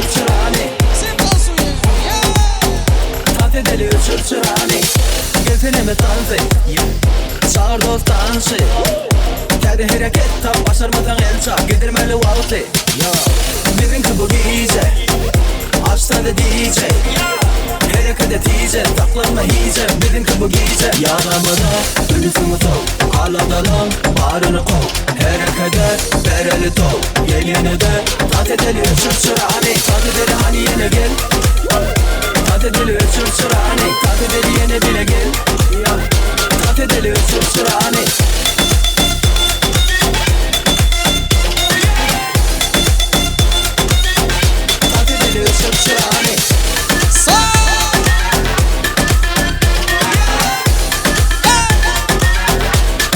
çırçırani. Tat edeli çırçırani. Gefinime tansi çağır dostansı. Kedi hareket tap başarmadan el çap. Gedirmeli valti bizimki bu gece. Açta da DJ hareket et iyice. Taklanma iyice bizimki bu gece. Yaramada ünlüsünü sol. Alada lan bağrını kov. Hareket et bereli tol. Gel yine de tat edeli çırçırani. Tat edeli hani yine gel. Tat edeli çırçırani. Tat edeli yine bile gel. Tat edeli çırçırani. Tat edeli çırçırani.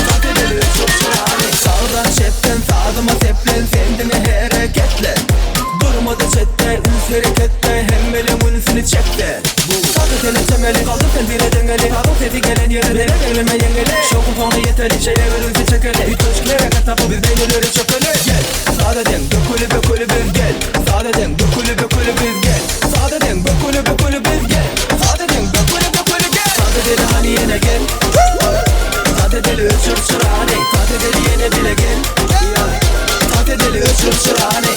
Tat edeli çırçırani. Sağdan şepten sağdıma seplen. Kendine hareketle. Durmadı chatte üns harekette. Hem benim ünsünü çekte. Tadı teli temeli kaldı telbire dengeli. Tadı sesi gelen yere eyleme yengeli. Şokun sonu yeteri şeye ölümsü çekeli. Bir tuşkilere katapı biz beynileri çökeli. Gel sağda den dökülü biz gel. Sağda den dökülü biz gel. Sağda den dökülü biz gel. Sağda den dökülü gel. Tadı deli hani yine gel. Tadı deli çırçırani. Tadı deli yine bile gel. Tadı deli çırçırani.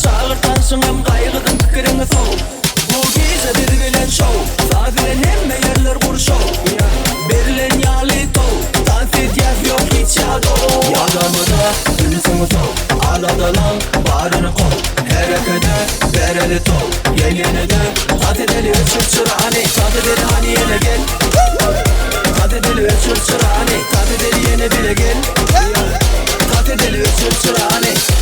Çağırtansın kaygıdın fikrini sov. Bu gece bir bilen şov. Zafiren hemme yerler kur şov. Berilen yali tov. Dans et yaz yok hiç yado. Yadamada ünlüsünü sov. Alada lan bağrını kov. Harekete bereli tov. Gel yine de tat edeli çırçırani. Tat edeli hani yine gel. Tat edeli çırçırani. Tat edeli yine bile gel. Tat edeli çırçırani.